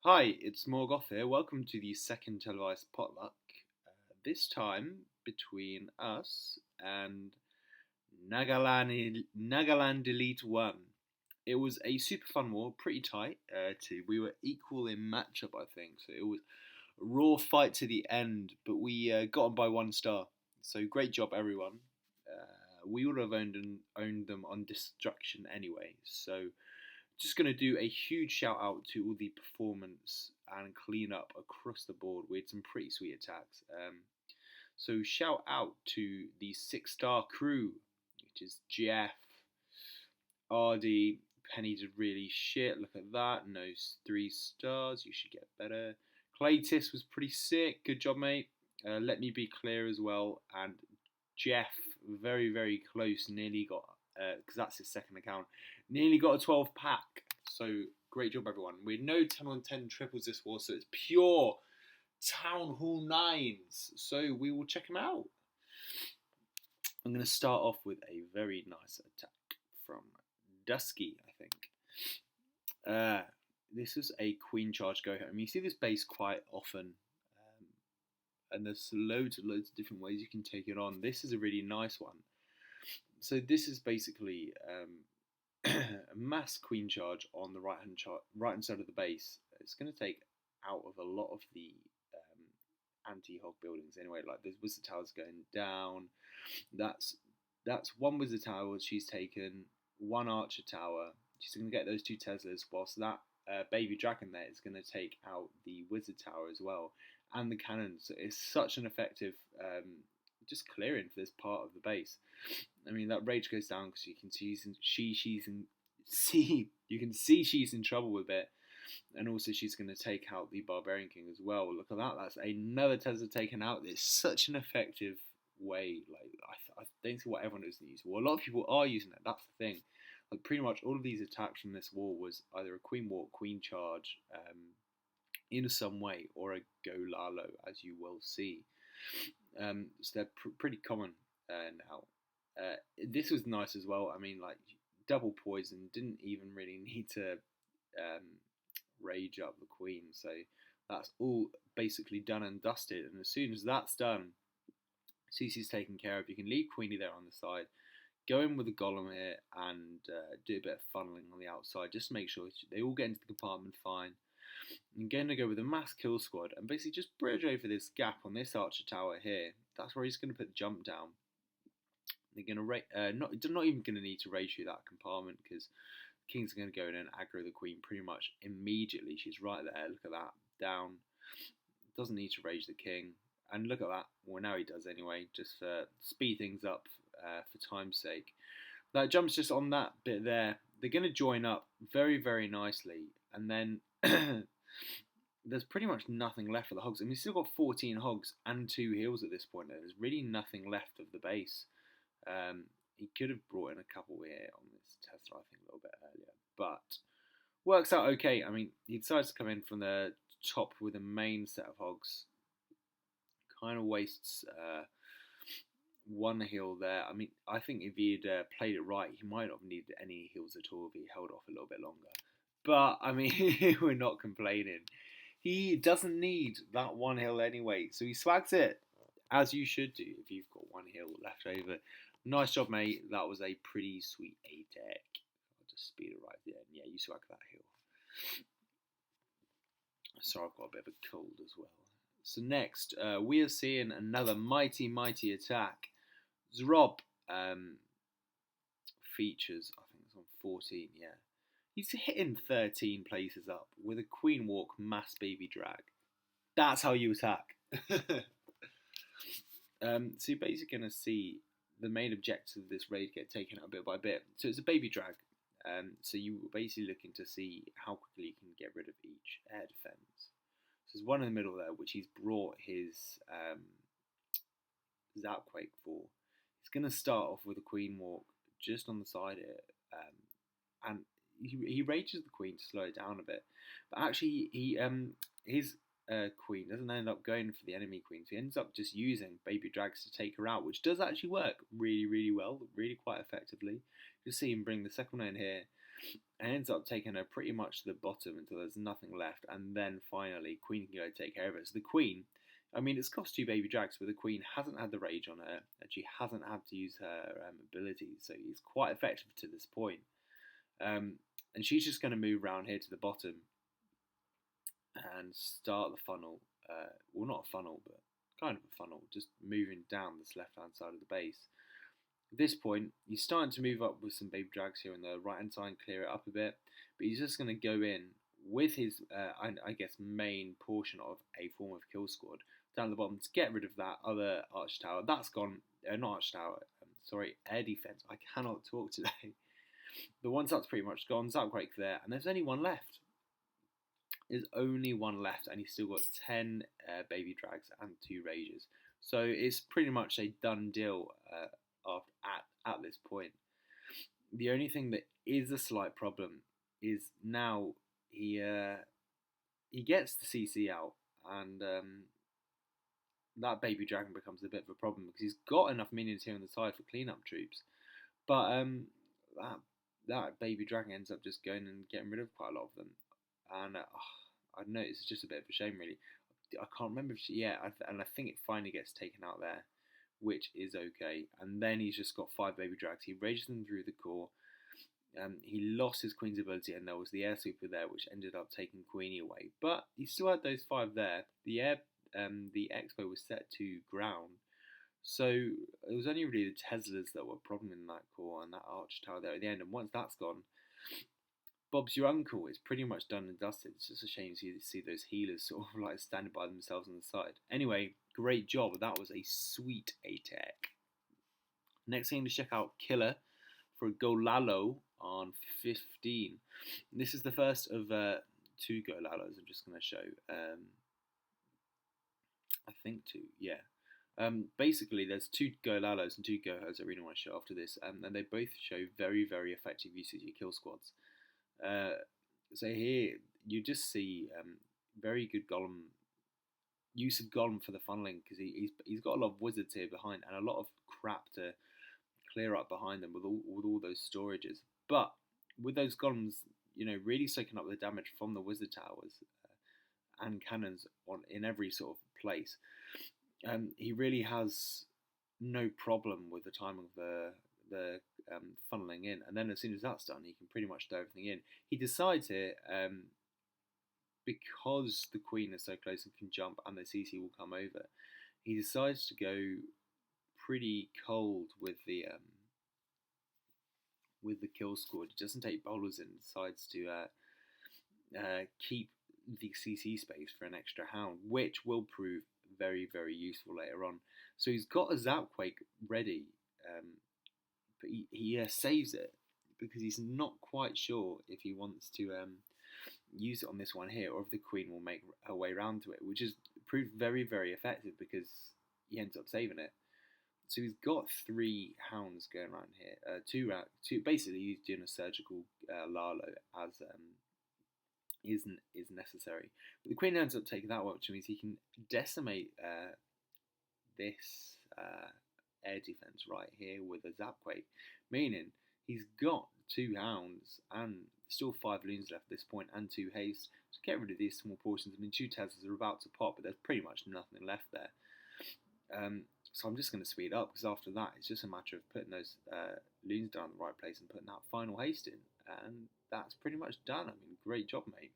Hi, it's Morgoth here. Welcome to the second televised potluck. This time between us and Nagalandelite 1. It was a super fun war, pretty tight. We were equal in matchup, I think. So it was a raw fight to the end, but we got on by 1 star. So great job, everyone. We would have owned them on destruction anyway. So just going to do a huge shout out to all the performance and clean up across the board. We had some pretty sweet attacks. So shout out to the 6 star crew, which is Jeff, RD, Penny did really shit. Look at that. No 3 stars. You should get better. Claytis was pretty sick. Good job, mate. Let me be clear as well. And Jeff, very, very close. Nearly got, because that's his second account, nearly got a 12 pack. So great job, everyone. We had no 10 on 10 triples this war, so it's pure Town Hall 9s. So we will check them out. I'm going to start off with a very nice attack from Dusky, I think. This is a queen charge GoHo. I mean, you see this base quite often, and there's loads of different ways you can take it on. This is a really nice one. So this is basically a mass queen charge on the right hand side of the base. It's going to take out of a lot of the anti-hog buildings anyway. Like there's wizard towers going down. That's one wizard tower she's taken, one archer tower. She's going to get those 2 Teslas, whilst that baby dragon there is going to take out the wizard tower as well, and the cannons. So it's such an effective just clearing for this part of the base. I mean, that rage goes down because you can see she's in trouble with it, and also she's going to take out the barbarian king as well. Look at that. That's another Tesla taken out. It's such an effective way. Like I don't see what everyone is using. Well, a lot of people are using it. That's the thing. Like pretty much all of these attacks from this war was either a queen walk, queen charge, in some way, or a GoLaLo, as you will see. So they're pretty common now. This was nice as well. I mean, like double poison, didn't even really need to rage up the queen. So that's all basically done and dusted. And as soon as that's done, CC's taken care of. You can leave Queenie there on the side. Go in with the golem here and do a bit of funneling on the outside. Just to make sure they all get into the compartment fine. I'm going to go with a mass kill squad and basically just bridge over this gap on this archer tower here. That's where he's going to put the jump down. They're going to not even going to need to rage through that compartment because King's going to go in and aggro the queen pretty much immediately. She's right there. Look at that. Down. Doesn't need to rage the king. And look at that. Well, now he does anyway, just for speed things up for time's sake. That jumps just on that bit there. They're going to join up very, very nicely. And then there's pretty much nothing left for the hogs. I mean, we've still got 14 hogs and 2 heals at this point. There's really nothing left of the base. He could have brought in a couple here on this Tesla, I think, a little bit earlier. But works out okay. I mean, he decides to come in from the top with a main set of hogs. Kind of wastes 1 heal there. I mean, I think if he'd played it right, he might not have needed any heals at all if he held off a little bit longer. But, I mean, we're not complaining. He doesn't need that 1 heal anyway, so he swags it, as you should do if you've got 1 heal left over. Nice job, mate. That was a pretty sweet attack. I'll just speed it right there. Yeah, you swag that heal. Sorry, I've got a bit of a cold as well. So next, we are seeing another mighty, mighty attack. Zrob features, I think it's on 14, yeah. He's hitting 13 places up with a queen walk mass baby drag. That's how you attack. So you're basically going to see the main objective of this raid get taken out bit by bit. So it's a baby drag. So you're basically looking to see how quickly you can get rid of each air defense. So there's one in the middle there, which he's brought his Zapquake for. He's going to start off with a queen walk just on the side here. And he rages the queen to slow it down a bit. But actually, his queen doesn't end up going for the enemy queen. So he ends up just using baby drags to take her out, which does actually work really, really well, really quite effectively. You see him bring the second one in here. and ends up taking her pretty much to the bottom until there's nothing left, and then finally Queen can go take care of it. So the Queen, I mean, it's cost 2 baby drags, but the Queen hasn't had the rage on her, and she hasn't had to use her abilities, so it's quite effective to this point. And she's just going to move around here to the bottom and start the funnel. Well, not a funnel, but kind of a funnel, just moving down this left-hand side of the base. At this point, he's starting to move up with some baby drags here on the right-hand side and clear it up a bit, but he's just going to go in with his, I guess, main portion of a form of kill squad down the bottom to get rid of that other arch tower. That's gone, not arch tower, sorry, air defense. I cannot talk today. But once that's pretty much gone, Zapquake there, and there's only one left. There's only one left, and he's still got 10 baby drags and 2 rages. So it's pretty much a done deal at this point. The only thing that is a slight problem is now he gets the CC out, and that baby dragon becomes a bit of a problem because he's got enough minions here on the side for cleanup troops, but that baby dragon ends up just going and getting rid of quite a lot of them, and I don't know, it's just a bit of a shame really. I can't remember if and I think it finally gets taken out there, which is okay. And then he's just got 5 baby drags. He rages them through the core. He lost his Queen's ability, and there was the air sweeper there, which ended up taking Queenie away. But he still had those 5 there. The Expo was set to ground, so it was only really the Teslas that were a problem in that core and that arch tower there at the end. And once that's gone, Bob's your uncle is pretty much done and dusted. It's just a shame to see those healers sort of like standing by themselves on the side. Anyway, great job. That was a sweet attack. Next thing to check out Killer for GoLaLo on 15. This is the first of 2 GoLaLos I'm just going to show. I think 2, yeah. Basically, there's 2 GoLaLos and 2 GoHos I really want to show after this, and they both show very, very effective usage of kill squads. So here you just see very good golem use of golem for the funneling, because he's got a lot of wizards here behind and a lot of crap to clear up behind them with all those storages. But with those golems, you know, really soaking up the damage from the wizard towers and cannons in every sort of place, he really has no problem with the timing of the funneling in, and then as soon as that's done, he can pretty much throw everything in. He decides here, because the Queen is so close and can jump and the CC will come over, he decides to go pretty cold with the kill squad. He doesn't take bowlers in, decides to keep the CC space for an extra hound, which will prove very, very useful later on. So he's got a Zapquake ready, but he saves it because he's not quite sure if he wants to use it on this one here, or if the Queen will make her way around to it, which has proved very, very effective because he ends up saving it. So he's got 3 hounds going around here, two. Basically, he's doing a surgical Lalo as is necessary. But the Queen ends up taking that one, which means he can decimate this air defense right here with a Zapquake, meaning he's got 2 hounds and still 5 loons left at this point and 2 haste. So get rid of these small portions. I mean, 2 Teslas are about to pop, but there's pretty much nothing left there. So I'm just going to speed up, because after that it's just a matter of putting those loons down in the right place and putting that final haste in, and that's pretty much done. I mean, great job, mate.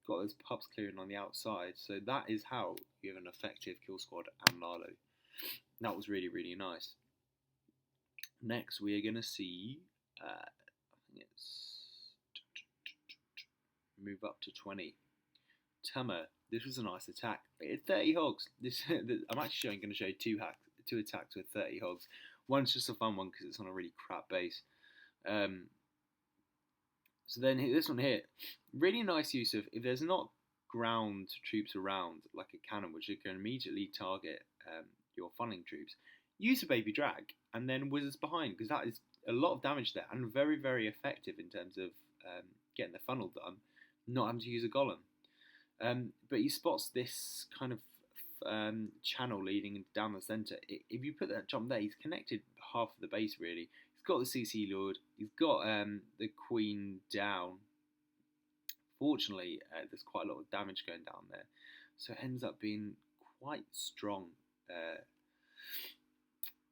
Got those pups clearing on the outside, so that is how you have an effective kill squad and Lalo. That was really, really nice. Next, we are going to see, I think it's move up to 20. Tummer. This was a nice attack. It had 30 hogs. I'm actually going to show 2 attacks with 30 hogs. One's just a fun one because it's on a really crap base. So then this one here, really nice use of, if there's not ground troops around, like a cannon, which you can immediately target your funneling troops, use a baby drag and then wizards behind, because that is a lot of damage there and very, very effective in terms of getting the funnel done, not having to use a golem. But he spots this kind of channel leading down the centre. If you put that jump there, he's connected half of the base really. He's got the CC Lord. He's got the Queen down. Fortunately, there's quite a lot of damage going down there, so it ends up being quite strong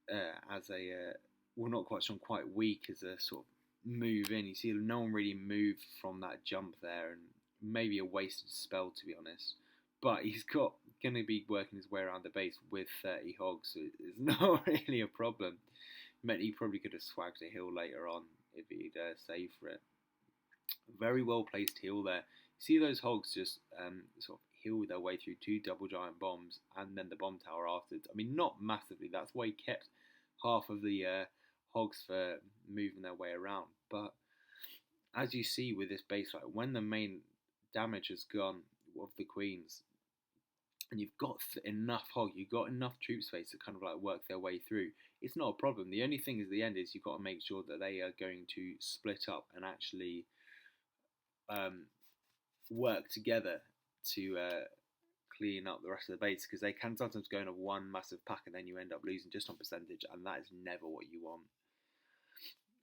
as a well, not quite strong, quite weak as a sort of move in. You see, no one really moved from that jump there, and maybe a wasted spell, to be honest. But he's going to be working his way around the base with 30 hogs, so it's not really a problem. It meant he probably could have swagged a heal later on if he'd saved for it. Very well placed heal there. See those hogs just sort of heal their way through 2 double giant bombs and then the bomb tower afterwards. I mean, not massively. That's why he kept half of the hogs for moving their way around. But as you see with this base fight, when the main damage has gone of the queens, and you've got enough hog, you've got enough troop space to kind of like work their way through, it's not a problem. The only thing at the end is you've got to make sure that they are going to split up and actually work together to clean up the rest of the base, because they can sometimes go in a one massive pack and then you end up losing just on percentage, and that is never what you want.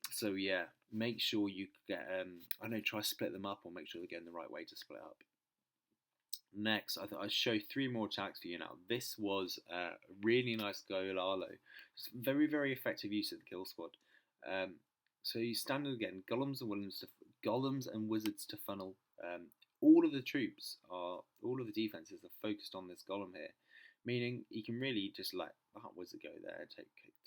So yeah, make sure you get I know, try to split them up, or make sure they're going the right way to split up. Next, I thought I'd show 3 more attacks for you now. This was a really nice GoLaLo. It's very, very effective use of the kill squad. So you standard again, golems and wizards to funnel. All of the defenses are focused on this golem here, meaning you can really just let that wizard go there,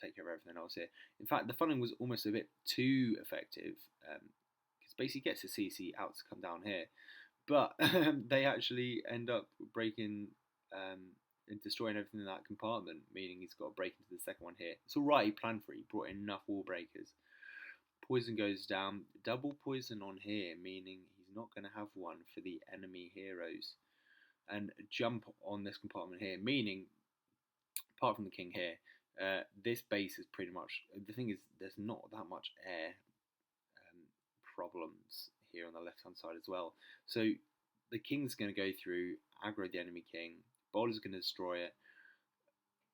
take care of everything else here. In fact, the funneling was almost a bit too effective, because basically gets the CC out to come down here, but they actually end up breaking and destroying everything in that compartment, meaning he's got to break into the second one here. It's alright, he planned for it, he brought in enough wall breakers. Poison goes down, double poison on here, meaning he's not going to have one for the enemy heroes. And jump on this compartment here, meaning, apart from the king here, this base is pretty much, the thing is, there's not that much air problems here on the left hand side as well. So the king's going to go through, aggro the enemy king, bowler's going to destroy it,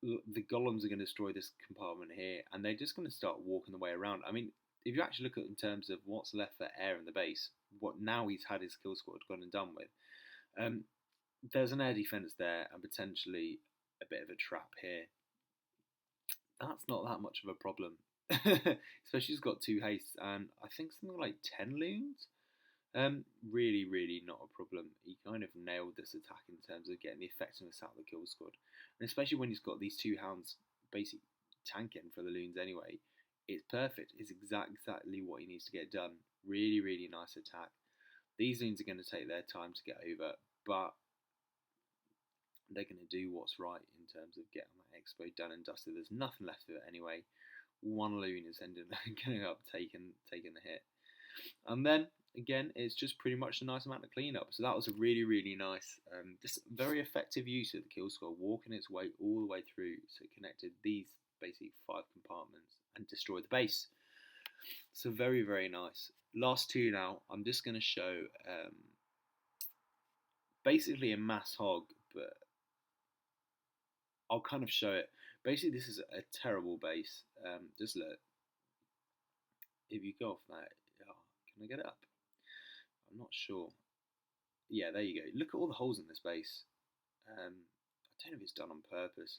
the golems are going to destroy this compartment here, and they're just going to start walking the way around. I mean, if you actually look at it in terms of what's left for air in the base, what now he's had his kill squad gone and done with, there's an air defense there and potentially a bit of a trap here. That's not that much of a problem. Especially he's got 2 hastes and I think something like 10 loons. Really, really not a problem. He kind of nailed this attack in terms of getting the effectiveness out of the kill squad. And especially when he's got these 2 hounds basically tanking for the loons anyway, it's perfect. It's exactly what he needs to get done. Really, really nice attack. These loons are going to take their time to get over, but they're going to do what's right in terms of getting that expo done and dusted. There's nothing left of it anyway. 1 loon is ending up taking the hit. And then, again, it's just pretty much a nice amount of cleanup. So that was a really, really nice, just very effective use of the kill squad, walking its way all the way through. So it connected these basically 5 compartments and destroyed the base. So very, very nice. Last 2 now, I'm just going to show basically a mass hog, but I'll kind of show it. Basically, this is a terrible base. Just look. If you go off that, can I get it up? I'm not sure. Yeah, there you go. Look at all the holes in this base. I don't know if it's done on purpose,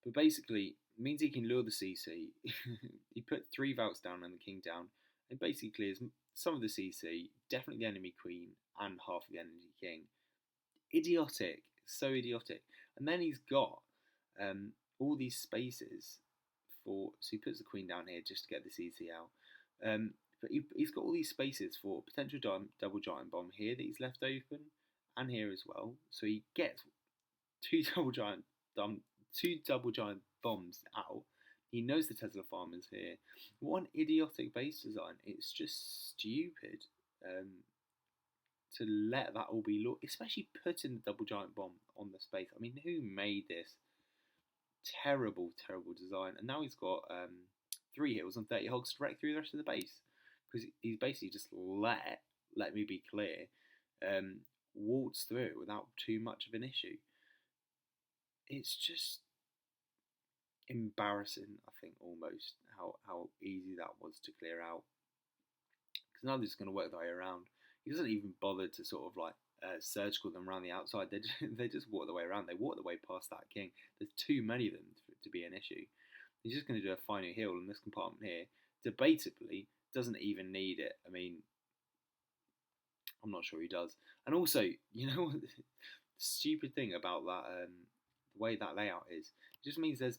but basically it means he can lure the CC. He put 3 Valks down and the king down, and basically clears some of the CC, definitely the enemy queen, and half of the enemy king. Idiotic, so idiotic. And then he's got all these spaces for, so he puts the queen down here just to get the CC out. But he's got all these spaces for potential double giant bomb here that he's left open, and here as well. So he gets 2 double giant bombs out. He knows the Tesla farm is here. What an idiotic base design! It's just stupid to let that all be looked, especially putting the double giant bomb on the space. I mean, who made this? Terrible, terrible design. And now he's got 3 hills and 30 hogs to wreck through the rest of the base, because he's basically just let me be clear, waltzed through it without too much of an issue. It's just, embarrassing, I think, almost how easy that was to clear out. Because now they're just going to work their way around. He doesn't even bother to sort of like surgical them around the outside. They just walk their way around. They walk their way past that king. There's too many of them to be an issue. He's just going to do a final heal in this compartment here. Debatably, doesn't even need it. I mean, I'm not sure he does. And also, you know what the stupid thing about that, the way that layout is, it just means there's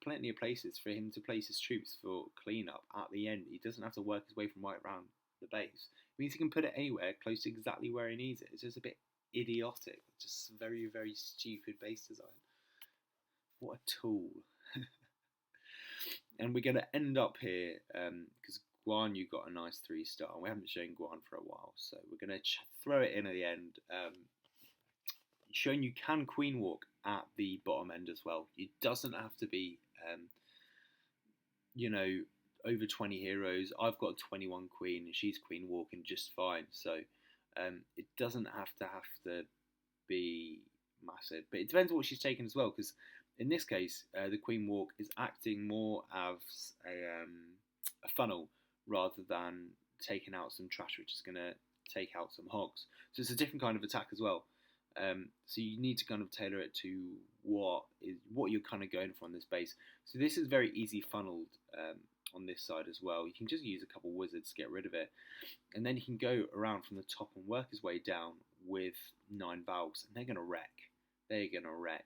plenty of places for him to place his troops for cleanup at the end. He doesn't have to work his way from right around the base. It means he can put it anywhere close to exactly where he needs it. It's just a bit idiotic. Just very, very stupid base design. What a tool. And we're going to end up here, because Guan, you got a nice 3-star. We haven't shown Guan for a while, so we're going to throw it in at the end. Showing you can queen walk at the bottom end as well. It doesn't have to be, you know, over 20 heroes. I've got a 21 queen, and she's queen walking just fine. So it doesn't have to be massive, but it depends on what she's taken as well, because in this case, the queen walk is acting more as a funnel rather than taking out some trash, which is going to take out some hogs. So it's a different kind of attack as well. So you need to kind of tailor it to what you're kind of going for on this base. So this is very easy funneled on this side as well. You can just use a couple wizards to get rid of it, and then you can go around from the top and work his way down with 9 valves, and they're going to wreck. They're going to wreck.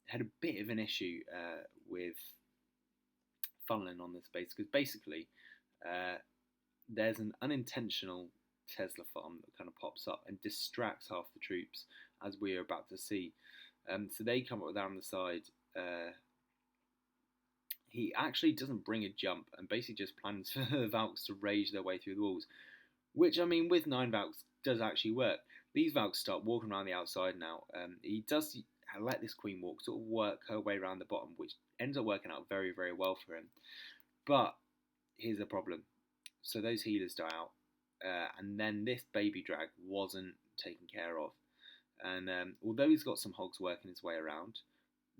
Had a bit of an issue with funneling on this base, because basically there's an unintentional Tesla farm that kind of pops up and distracts half the troops, as we are about to see. So they come up down the side. He actually doesn't bring a jump and basically just plans for the Valks to rage their way through the walls, which, I mean, with 9 Valks does actually work. These Valks start walking around the outside now. He does let this queen walk sort of work her way around the bottom, which ends up working out very, very well for him. But here's the problem. So those healers die out, and then this baby drag wasn't taken care of. And although he's got some hogs working his way around,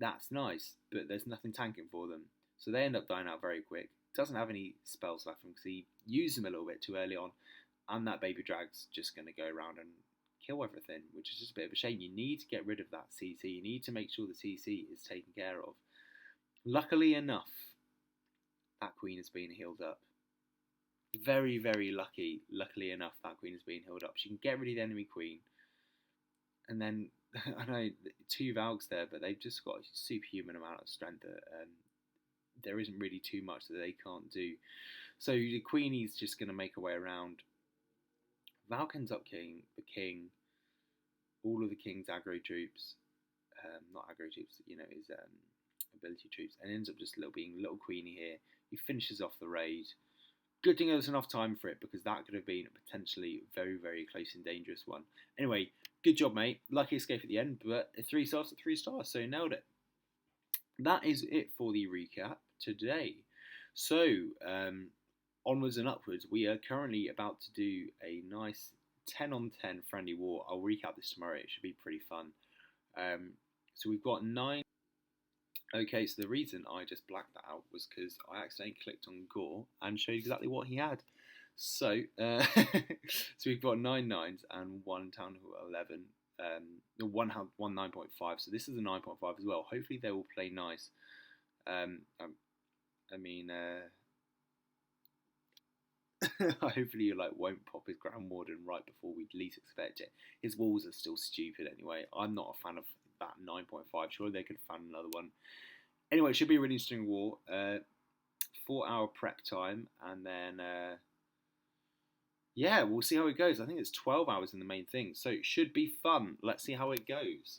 that's nice, but there's nothing tanking for them. So they end up dying out very quick. Doesn't have any spells left because he used them a little bit too early on, and that baby drag's just going to go around and kill everything, which is just a bit of a shame. You need to get rid of that CC. You need to make sure the CC is taken care of. Luckily enough, that queen has been healed up. Very, very luckily enough, that queen has been healed up. She can get rid of the enemy queen. And then, I know 2 Valks there, but they've just got a superhuman amount of strength that there isn't really too much that they can't do. So the queenie's just going to make her way around. Valk ends up killing the king, all of the king's aggro troops, not aggro troops, you know, his ability troops, and ends up just being little queenie here. He finishes off the raid. Good thing there was enough time for it, because that could have been a potentially very, very close and dangerous one. Anyway, good job, mate. Lucky escape at the end, but a 3 stars to 3 stars, so nailed it. That is it for the recap today. So, onwards and upwards, we are currently about to do a nice 10-on-10 friendly war. I'll recap this tomorrow. It should be pretty fun. So we've got 9. Okay, so the reason I just blacked that out was because I accidentally clicked on Gore and showed exactly what he had. So, so we've got 9 9s and 1 Town Hall 11. One 9.5. So this is a 9.5 as well. Hopefully they will play nice. I mean, hopefully you won't pop his Grand Warden right before we least expect it. His walls are still stupid anyway. I'm not a fan of that 9.5. Sure, they could find another one. Anyway, it should be a really interesting war. 4-hour prep time, and then yeah, we'll see how it goes. I think it's 12 hours in the main thing, so it should be fun. Let's see how it goes.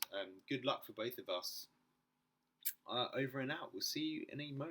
Good luck for both of us. Over and out. We'll see you in a mo.